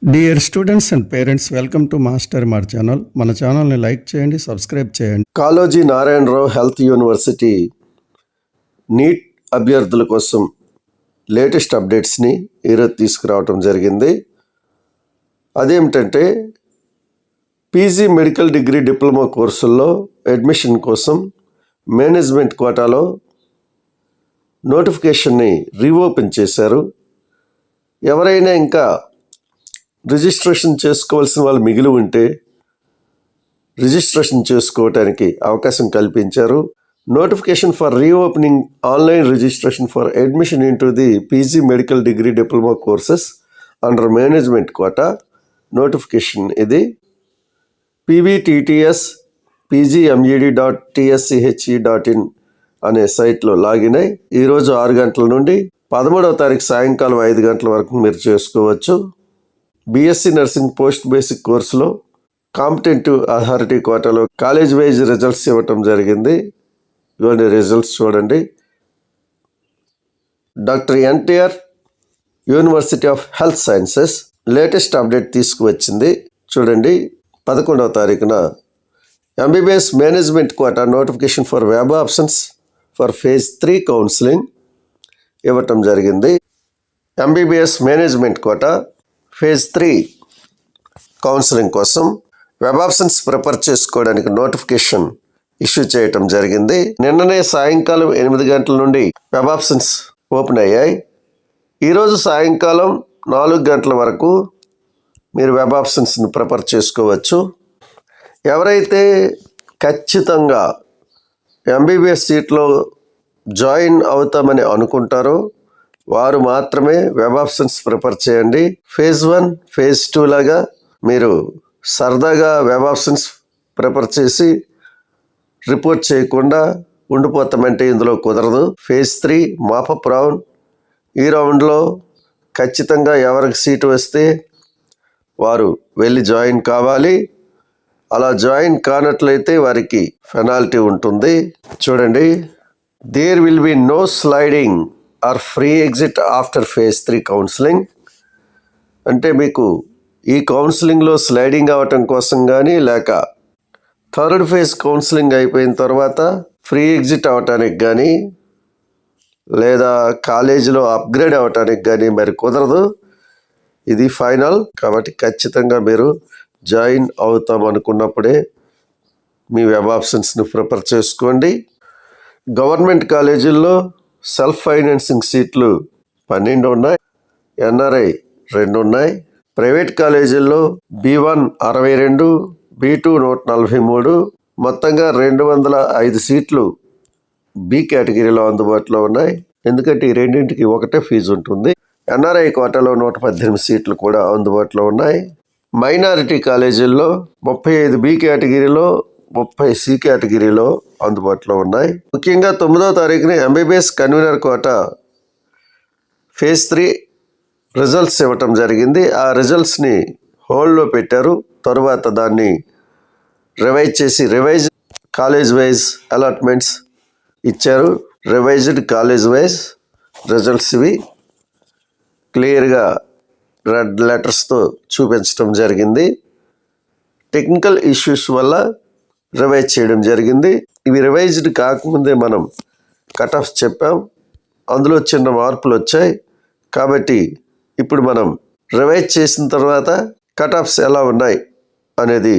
Dear students and parents, welcome to master మార్ channel. మన ఛానల్ని లైక్ చేయండి, సబ్స్క్రైబ్ చేయండి. Kaloji Narayana Rao health university NEET అభ్యర్థుల కోసం లేటెస్ట్ అప్డేట్స్ని ఈరోజు తీసుకురావటం జరిగింది. అదేమిటంటే పీజీ మెడికల్ డిగ్రీ డిప్లొమా కోర్సుల్లో అడ్మిషన్ కోసం మేనేజ్మెంట్ కోటాలో నోటిఫికేషన్ని రీఓపెన్ చేశారు. ఎవరైనా ఇంకా రిజిస్ట్రేషన్ చేసుకోవాల్సిన వాళ్ళు మిగిలి ఉంటే రిజిస్ట్రేషన్ చేసుకోవడానికి అవకాశం కల్పించారు. Notification for reopening online registration for admission into the PG medical degree diploma courses under management quota notification ఇది. pvtts pgmed.tschhe.in అనే సైట్లో లాగిన్ అయి ఈరోజు 6 గంటల నుండి 13వ తారీఖు సాయంకాలం 5 గంటల వరకు మీరు చేసుకోవచ్చు. బీఎస్సీ నర్సింగ్ పోస్ట్ బేసిక్ కోర్సులో కాంపిటెంటివ్ అథారిటీ కోటాలో కాలేజ్ వైజ్ రిజల్ట్స్ ఇవ్వటం జరిగింది. ఇవన్నీ రిజల్ట్స్ చూడండి. Doctor NTR university of health sciences latest update తీసుకువచ్చింది. చూడండి, 11వ తారీఖున MBBS management quota notification for web options for phase 3 counselling ఇవ్వటం జరిగింది. MBBS management quota phase 3 counselling కోసం వెబ్ ఆప్షన్స్ ప్రిపేర్ చేసుకోవడానికి నోటిఫికేషన్ ఇష్యూ చేయటం జరిగింది. నిన్ననే సాయంకాలం 8 గంటల నుండి వెబ్ ఆప్షన్స్ ఓపెన్ అయ్యాయి. ఈరోజు సాయంకాలం 4 గంటల వరకు మీరు వెబ్ ఆప్షన్స్ని ప్రిపేర్ చేసుకోవచ్చు. ఎవరైతే ఖచ్చితంగా ఎంబీబీఎస్ సీట్లో జాయిన్ అవుతామని అనుకుంటారో వారు మాత్రమే వెబ్ ఆప్షన్స్ ప్రిపేర్ చేయండి. ఫేజ్ 1 ఫేజ్ 2 లాగా మీరు సరదాగా వెబ్ ఆప్షన్స్ ప్రిపేర్ చేసి రిపోర్ట్ చేయకుండా ఉండిపోతామంటే ఇందులో కుదరదు. Phase 3 mop up round. ఈ రౌండ్లో ఖచ్చితంగా ఎవరికి సీటు వస్తే వారు వెళ్ళి జాయిన్ కావాలి. అలా జాయిన్ కానట్లయితే వారికి పెనాల్టీ ఉంటుంది. చూడండి, there will be no sliding or free exit after phase 3 counselling. అంటే మీకు ఈ కౌన్సిలింగ్లో స్లైడింగ్ అవ్వటం కోసం కానీ లేక 3rd ఫేజ్ కౌన్సిలింగ్ అయిపోయిన తర్వాత ఫ్రీ ఎగ్జిట్ అవ్వటానికి కానీ లేదా కాలేజీలో అప్గ్రేడ్ అవ్వటానికి కానీ మరి కుదరదు. ఇది ఫైనల్. కాబట్టి ఖచ్చితంగా మీరు జాయిన్ అవుతాం అనుకున్నప్పుడే మీ వెబ్ ఆప్షన్స్ని ప్రిపేర్ చేసుకోండి. గవర్నమెంట్ కాలేజీల్లో సెల్ఫ్ ఫైనాన్సింగ్ సీట్లు 12 ఉన్నాయి, ఎన్ఆర్ఐ 2 ఉన్నాయి. ప్రైవేట్ కాలేజీల్లో B1 62, B2 143, మొత్తంగా 205 సీట్లు బి కేటగిరీలో అందుబాటులో ఉన్నాయి. ఎందుకంటే ఈ రెండింటికి ఒకటే ఫీజు ఉంటుంది. ఎన్ఆర్ఐ కోటాలో 118 సీట్లు కూడా అందుబాటులో ఉన్నాయి. మైనారిటీ కాలేజీల్లో 35 బి కేటగిరీలో, 30 సి కేటగిరీలో అందుబాటులో ఉన్నాయి. ముఖ్యంగా 9వ తారీఖున MBBS convener quota phase 3 results ఇవ్వటం జరిగింది. ఆ రిజల్ట్స్ని హోల్డ్లో పెట్టారు. తరువాత దాన్ని రివైజ్ చేసి కాలేజ్ వైజ్ అలాట్మెంట్స్ ఇచ్చారు. రివైజ్డ్ కాలేజ్ వైజ్ రిజల్ట్స్ ఇవి క్లియర్గా రెడ్ లెటర్స్తో చూపించడం జరిగింది. టెక్నికల్ ఇష్యూస్ వల్ల రివైజ్ చేయడం జరిగింది. ఇవి రివైజ్డ్ కాకముందే మనం కట్ ఆఫ్స్ చెప్పాం, అందులో చిన్న మార్పులు వచ్చాయి. కాబట్టి ఇప్పుడు మనం రివైజ్ చేసిన తర్వాత కట్ ఆఫ్స్ ఎలా ఉన్నాయి అనేది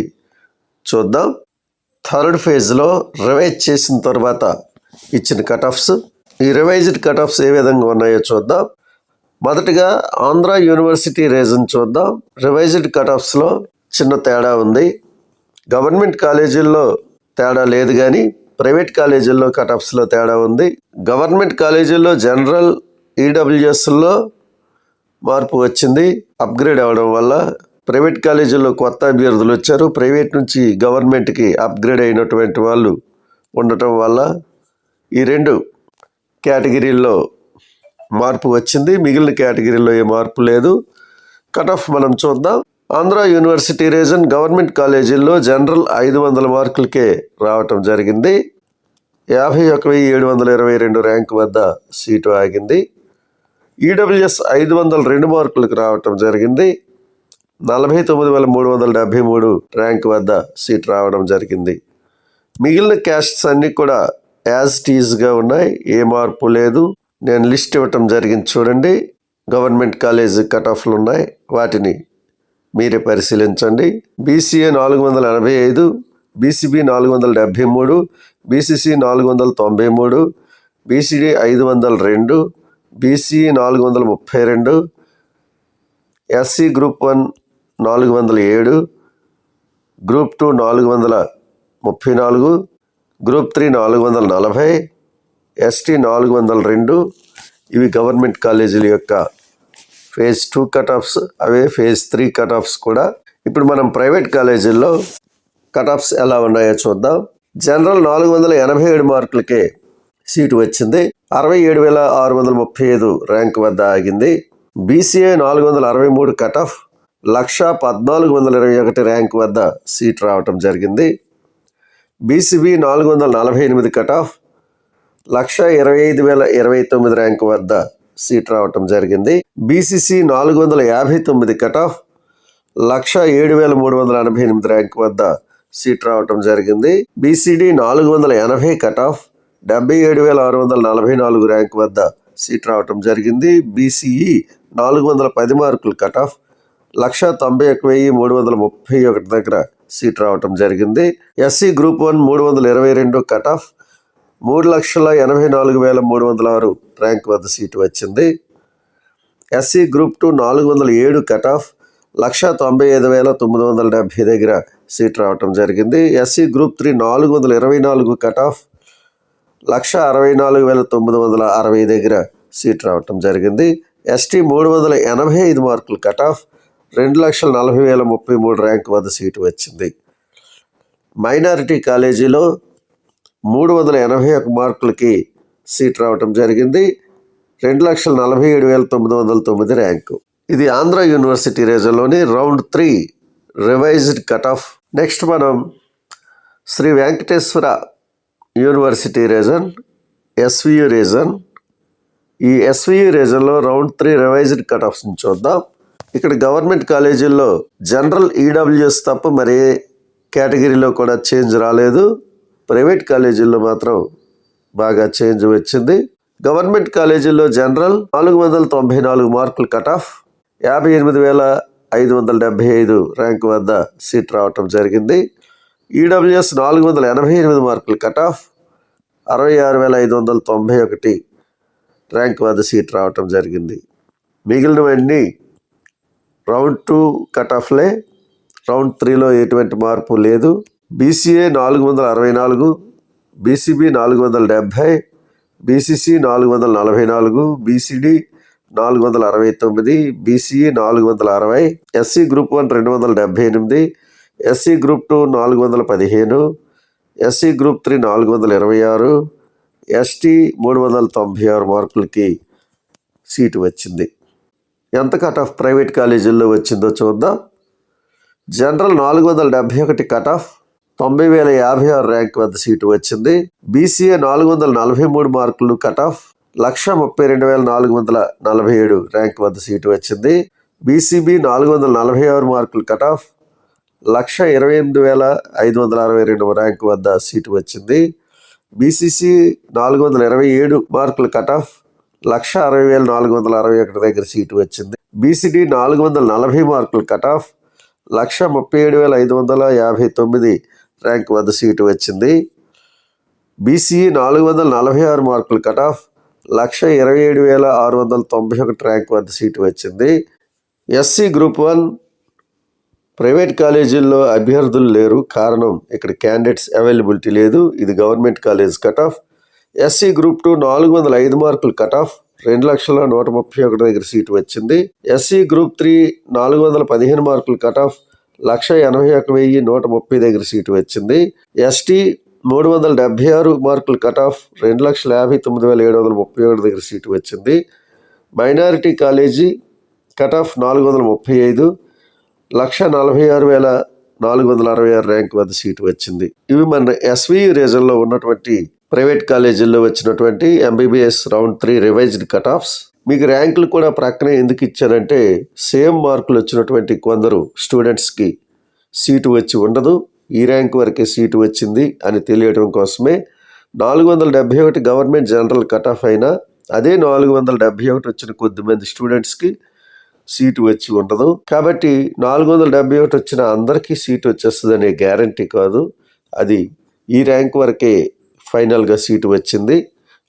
చూద్దాం. 3rd ఫేజ్లో రివైజ్ చేసిన తర్వాత ఇచ్చిన కట్ ఆఫ్స్, ఈ రివైజ్డ్ కట్ ఆఫ్స్ ఏ విధంగా ఉన్నాయో చూద్దాం. మొదటగా ఆంధ్ర యూనివర్సిటీ రీజన్ చూద్దాం. రివైజ్డ్ కట్ ఆఫ్స్లో చిన్న తేడా ఉంది. గవర్నమెంట్ కాలేజీల్లో తేడా లేదు, కానీ ప్రైవేట్ కాలేజీల్లో కట్ ఆఫ్స్లో తేడా ఉంది. గవర్నమెంట్ కాలేజీల్లో జనరల్ ఈడబ్ల్యూఎస్లో మార్పు వచ్చింది అప్గ్రేడ్ అవ్వడం వల్ల. ప్రైవేట్ కాలేజీల్లో కొత్త అభ్యర్థులు వచ్చారు. ప్రైవేట్ నుంచి గవర్నమెంట్కి అప్గ్రేడ్ అయినటువంటి వాళ్ళు ఉండటం వల్ల ఈ 2 కేటగిరీల్లో మార్పు వచ్చింది. మిగిలిన కేటగిరీలో ఏ మార్పు లేదు. కట్ ఆఫ్ మనం చూద్దాం. ఆంధ్ర యూనివర్సిటీ రీజన్ గవర్నమెంట్ కాలేజీల్లో జనరల్ 500 మార్కులకే రావటం జరిగింది. 51,722 ర్యాంక్ వద్ద సీటు ఆగింది. ఈడబ్ల్యూఎస్ 502 మార్కులకు రావటం జరిగింది. 49,373 ర్యాంక్ వద్ద సీట్ రావడం జరిగింది. మిగిలిన క్యాస్ట్స్ అన్నీ కూడా యాజ్ టీజ్గా ఉన్నాయి, ఏ మార్పు లేదు. నేను లిస్ట్ ఇవ్వటం జరిగింది చూడండి. గవర్నమెంట్ కాలేజ్ కట్ ఆఫ్లు ఉన్నాయి, వాటిని మీరే పరిశీలించండి. BCA 485, BCB 473, BCC 493, BCD 502, BC 432, SC group 1 407, group 2 434, group 3 440, ST 402. ఇవి గవర్నమెంట్ కాలేజీల యొక్క ఫేజ్ 2 కట్ ఆఫ్స్. అవే ఫేజ్ 3 కట్ ఆఫ్స్ కూడా. ఇప్పుడు మనం ప్రైవేట్ కాలేజీల్లో కట్ ఆఫ్స్ ఎలా ఉన్నాయో చూద్దాం. జనరల్ 487 మార్కులకే సీటు వచ్చింది, 67,635 ర్యాంక్ వద్ద ఆగింది. బీసీఏ 463 కట్ ఆఫ్, 1,1421 ర్యాంక్ వద్ద సీట్ రావటం జరిగింది. బీసీబీ 448 కట్ ఆఫ్, 125,029 ర్యాంక్ వద్ద సీట్ రావటం జరిగింది. బీసీసీ 459 కట్ ఆఫ్, 107,388 ర్యాంక్ వద్ద సీట్ రావటం జరిగింది. బీసీడీ 480 కట్ ఆఫ్, 77,644 ర్యాంక్ వద్ద సీట్ రావటం జరిగింది. బీసీఈ 410 మార్కులు కట్ ఆఫ్, 191,331 దగ్గర సీట్ రావటం జరిగింది. SC group 1 322 cut off, 3,84,306 rank వద్ద సీటు వచ్చింది. ఎస్సీ గ్రూప్ 2 407 కట్ ఆఫ్, 195,970 దగ్గర సీట్ రావటం జరిగింది. ఎస్సీ గ్రూప్ 3 424 కట్ ఆఫ్, 164,960 దగ్గర సీట్ రావటం జరిగింది. ఎస్టీ 385 మార్కులు కట్ ఆఫ్, 2,40,033 ర్యాంక్ వద్ద సీటు వచ్చింది. మైనారిటీ కాలేజీలో 381 మార్కులకి సీట్ రావటం జరిగింది, 2,47,909 ర్యాంకు. ఇది ఆంధ్ర యూనివర్సిటీ రీజన్లోని round 3 revised cut off. Next మనం Sri Venkateswara university region, SVU region. ఈ ఎస్వియు రీజన్లో రౌండ్ 3 రివైజ్డ్ కట్ ఆఫ్స్ని చూద్దాం. ఇక్కడ గవర్నమెంట్ కాలేజీల్లో జనరల్ ఈడబ్ల్యూఎస్ తప్ప మరే కేటగిరీలో కూడా చేంజ్ రాలేదు. ప్రైవేట్ కాలేజీల్లో మాత్రం బాగా చేంజ్ వచ్చింది. గవర్నమెంట్ కాలేజీల్లో జనరల్ 494 మార్కులు కట్ ఆఫ్, 58,575 ర్యాంక్ వద్ద సీట్ రావటం జరిగింది. ఈడబ్ల్యూఎస్ 488 మార్కులు కట్ ఆఫ్, 66,591 ర్యాంక్ వద్ద సీట్ రావటం జరిగింది. మిగిలినవన్నీ రౌండ్ 2 కట్ ఆఫ్లే. రౌండ్ 3లో ఎటువంటి మార్పు లేదు. BCA 464, BCB 470, BCC 444, BCD 469, BCE 460, SC group 1 278, SC group 2 415, SC group 3 426, ST 396 మార్కులకి సీటు వచ్చింది. ఎంత కట్ ఆఫ్ ప్రైవేట్ కాలేజీల్లో వచ్చిందో చూద్దాం. జనరల్ 471 కట్ ఆఫ్, 90,056 ర్యాంక్ వద్ద సీటు వచ్చింది. బీసీఏ 443 మార్కులు కట్ ఆఫ్, 132,447 ర్యాంక్ వద్ద సీటు వచ్చింది. బీసీబీ 446 మార్కులు కట్ ఆఫ్, 128,562 ర్యాంక్ వద్ద సీటు వచ్చింది. బీసీసీ 427 మార్కులు కట్ ఆఫ్, 160,461 దగ్గర సీటు వచ్చింది. బీసీడీ 440 మార్కులు కట్ ఆఫ్, 137,559 ర్యాంక్ వద్ద సీటు వచ్చింది. బీసీఈ 446 మార్కులు కట్ ఆఫ్, 127,691 ర్యాంక్ వద్ద సీటు వచ్చింది. ఎస్సీ గ్రూప్ 1 ప్రైవేట్ కాలేజీల్లో అభ్యర్థులు లేరు, కారణం ఇక్కడ క్యాండిడేట్స్ అవైలబిలిటీ లేదు. ఇది government college cut off. SC group 2 405 మార్కులు కట్ ఆఫ్, 2,131 దగ్గర సీటు వచ్చింది. ఎస్సీ గ్రూప్ 3 415 మార్కులు కట్ ఆఫ్, 181,130 దగ్గర సీటు వచ్చింది. ఎస్టీ 376 మార్కులు కట్ ఆఫ్, 2,59,731 దగ్గర సీటు వచ్చింది. Minority college cut off 435, 146,466 rank వద్ద సీటు వచ్చింది. ఇవి మన ఎస్వియు రీజన్లో ఉన్నటువంటి ప్రైవేట్ కాలేజీల్లో వచ్చినటువంటి MBBS round 3 revised cut offs. మీకు ర్యాంకులు కూడా ప్రక్కనే ఎందుకు ఇచ్చానంటే సేమ్ మార్కులు వచ్చినటువంటి కొందరు స్టూడెంట్స్కి సీటు వచ్చి ఉండదు, ఈ ర్యాంక్ వరకే సీటు వచ్చింది అని తెలియడం కోసమే 471 గవర్నమెంట్ జనరల్ కట్ ఆఫ్ అయినా అదే 471 వచ్చిన కొద్దిమంది స్టూడెంట్స్కి సీటు వచ్చి ఉండదు. కాబట్టి 471 వచ్చిన అందరికీ సీటు వచ్చేస్తుంది అనే గ్యారంటీ కాదు, అది ఈ ర్యాంక్ వరకే ఫైనల్గా సీటు వచ్చింది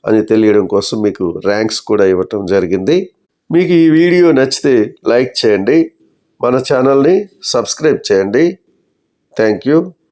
అని తెలియడం కోసం మీకు ర్యాంక్స్ కూడా ఇవ్వటం జరిగింది. మీకు ఈ వీడియో నచ్చితే లైక్ చేయండి, మన ఛానల్ని సబ్స్క్రైబ్ చేయండి. Thank you.